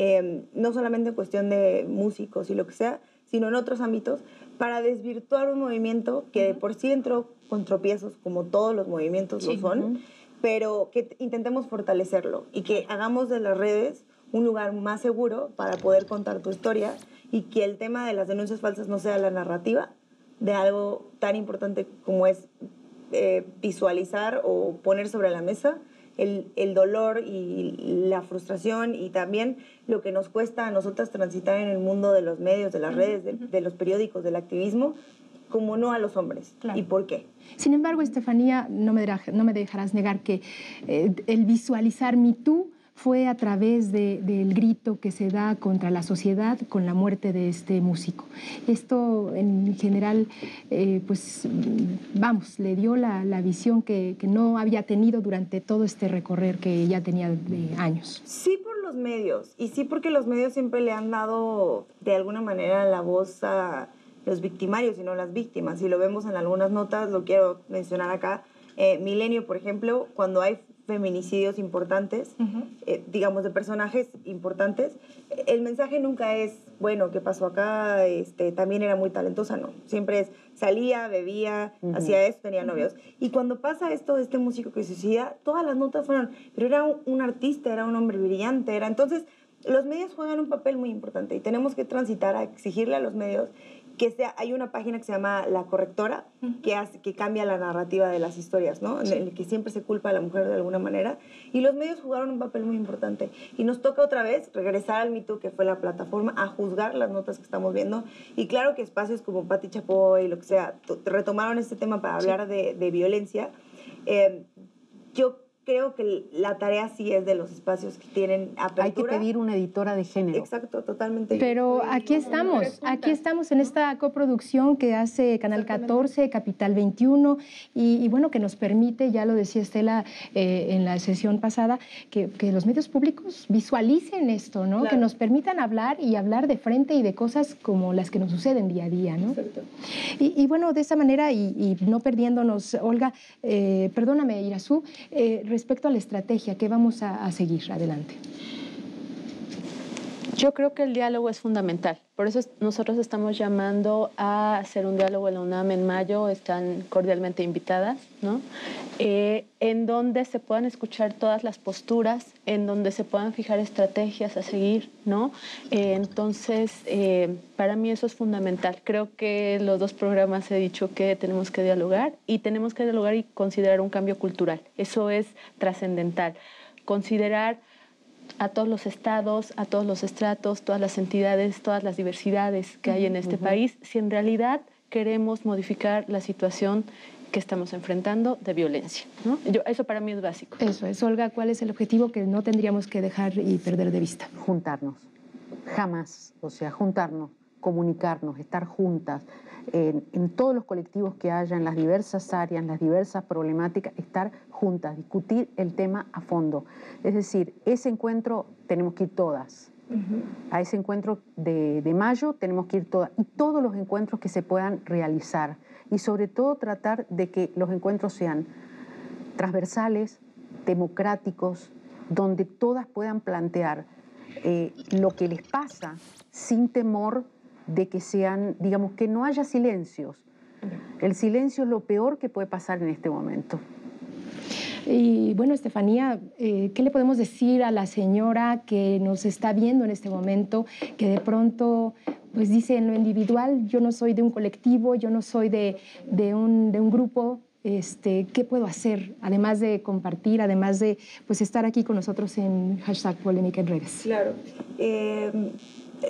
no solamente en cuestión de músicos y lo que sea, sino en otros ámbitos, para desvirtuar un movimiento que de por sí entró con tropiezos, como todos los movimientos lo son, pero que intentemos fortalecerlo y que hagamos de las redes un lugar más seguro para poder contar tu historia y que el tema de las denuncias falsas no sea la narrativa de algo tan importante como es visualizar o poner sobre la mesa el dolor y la frustración y también lo que nos cuesta a nosotras transitar en el mundo de los medios, de las redes, de los periódicos, del activismo, como no a los hombres. Claro. ¿Y por qué? Sin embargo, Estefanía, no me dejarás negar que el visualizar Me Too fue a través del grito que se da contra la sociedad con la muerte de este músico. Esto, en general, pues, vamos, le dio la visión que no había tenido durante todo este recorrer que ya tenía de años. Sí por los medios, y sí porque los medios siempre le han dado, de alguna manera, la voz a los victimarios y no las víctimas. Y lo vemos en algunas notas, lo quiero mencionar acá. Milenio, por ejemplo, cuando hay feminicidios importantes, digamos, de personajes importantes, el mensaje nunca es, bueno, ¿qué pasó acá? También era muy talentosa, no. Siempre es, salía, bebía, hacía esto, tenía novios. Y cuando pasa esto de este músico que se suicida, todas las notas fueron, pero era un artista, era un hombre brillante, era... Entonces, los medios juegan un papel muy importante y tenemos que transitar a exigirle a los medios que hay una página que se llama La Correctora, que cambia la narrativa de las historias, ¿no? En el que siempre se culpa a la mujer de alguna manera. Y los medios jugaron un papel muy importante. Y nos toca otra vez regresar al Me Too, que fue la plataforma, a juzgar las notas que estamos viendo. Y claro que espacios como Pati Chapoy y lo que sea, retomaron este tema para hablar de violencia. Yo creo que la tarea sí es de los espacios que tienen apertura. Hay que pedir una editora de género. Exacto, totalmente. Pero aquí estamos en esta coproducción que hace Canal 14, Capital 21 y bueno, que nos permite, ya lo decía Estela en la sesión pasada, que los medios públicos visualicen esto, ¿no? Claro. Que nos permitan hablar y hablar de frente y de cosas como las que nos suceden día a día, ¿no? Exacto. Y bueno, de esa manera y no perdiéndonos, Olga, perdóname, Irazú, respecto a la estrategia, ¿qué vamos a seguir adelante? Yo creo que el diálogo es fundamental. Por eso nosotros estamos llamando a hacer un diálogo en la UNAM en mayo. Están cordialmente invitadas, ¿no? En donde se puedan escuchar todas las posturas, en donde se puedan fijar estrategias a seguir, ¿no? Entonces, para mí eso es fundamental. Creo que los dos programas he dicho que tenemos que dialogar y considerar un cambio cultural. Eso es trascendental. Considerar a todos los estados, a todos los estratos, todas las entidades, todas las diversidades que hay en este país, si en realidad queremos modificar la situación que estamos enfrentando de violencia, ¿no? Eso para mí es básico. Eso es, Olga, ¿cuál es el objetivo que no tendríamos que dejar y perder de vista? Juntarnos, jamás, o sea, juntarnos, comunicarnos, estar juntas, en todos los colectivos que haya, en las diversas áreas, en las diversas problemáticas, estar juntas, discutir el tema a fondo. Es decir, ese encuentro tenemos que ir todas. A ese encuentro de mayo tenemos que ir todas. Y todos los encuentros que se puedan realizar. Y sobre todo tratar de que los encuentros sean transversales, democráticos, donde todas puedan plantear lo que les pasa sin temor de que sean, digamos, que no haya silencios. El silencio es lo peor que puede pasar en este momento. Y bueno, Estefanía, ¿qué le podemos decir a la señora que nos está viendo en este momento, que de pronto pues dice en lo individual, yo no soy de un colectivo, yo no soy de un grupo, ¿qué puedo hacer? Además de compartir, además de pues, estar aquí con nosotros en hashtag Polémica en Redes. Claro.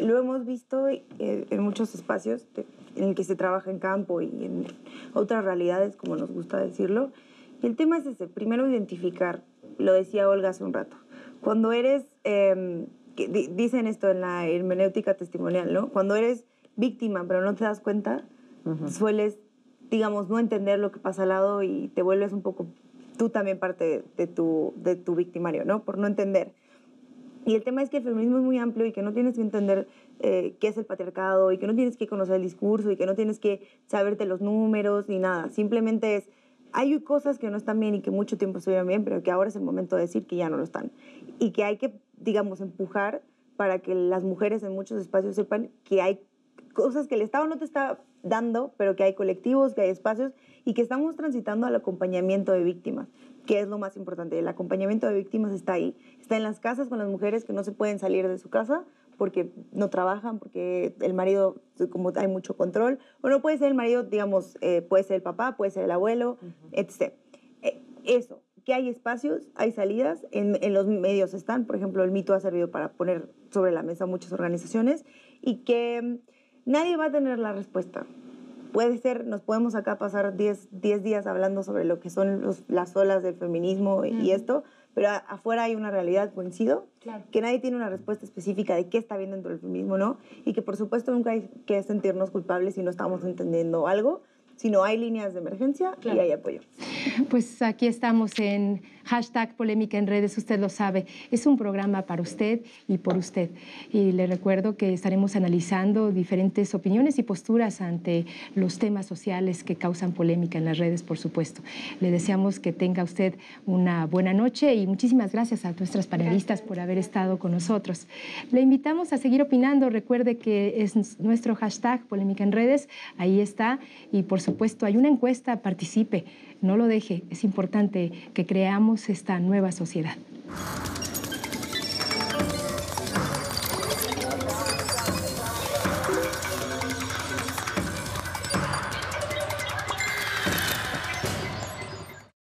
Lo hemos visto en muchos espacios en el que se trabaja en campo y en otras realidades, como nos gusta decirlo. Y el tema es ese, primero identificar, lo decía Olga hace un rato, cuando eres, dicen esto en la hermenéutica testimonial, ¿no? Cuando eres víctima pero no te das cuenta, sueles, digamos, no entender lo que pasa al lado y te vuelves un poco tú también parte de tu victimario, ¿no? Por no entender. Y el tema es que el feminismo es muy amplio y que no tienes que entender qué es el patriarcado y que no tienes que conocer el discurso y que no tienes que saberte los números ni nada. Simplemente es, hay cosas que no están bien y que mucho tiempo estuvieron bien, pero que ahora es el momento de decir que ya no lo están. Y que hay que, digamos, empujar para que las mujeres en muchos espacios sepan que hay cosas que el Estado no te está dando, pero que hay colectivos, que hay espacios y que estamos transitando al acompañamiento de víctimas, que es lo más importante. El acompañamiento de víctimas está ahí, está en las casas con las mujeres que no se pueden salir de su casa porque no trabajan, porque el marido, como hay mucho control, o no puede ser el marido, digamos, puede ser el papá, puede ser el abuelo, etc. Eso, que hay espacios, hay salidas, en los medios están, por ejemplo, el Me Too ha servido para poner sobre la mesa muchas organizaciones y que nadie va a tener la respuesta. Puede ser, nos podemos acá pasar 10 días hablando sobre lo que son las olas del feminismo y esto, pero afuera hay una realidad, coincido, que nadie tiene una respuesta específica de qué está bien dentro del feminismo, ¿no? Y que por supuesto nunca hay que sentirnos culpables si no estamos entendiendo algo, sino hay líneas de emergencia y hay apoyo. Pues aquí estamos en hashtag Polémica en Redes, usted lo sabe, es un programa para usted y por usted. Y le recuerdo que estaremos analizando diferentes opiniones y posturas ante los temas sociales que causan polémica en las redes, por supuesto. Le deseamos que tenga usted una buena noche y muchísimas gracias a nuestras panelistas por haber estado con nosotros. Le invitamos a seguir opinando, recuerde que es nuestro hashtag Polémica en Redes, ahí está, y por supuesto hay una encuesta, participe. No lo deje, es importante que creamos esta nueva sociedad.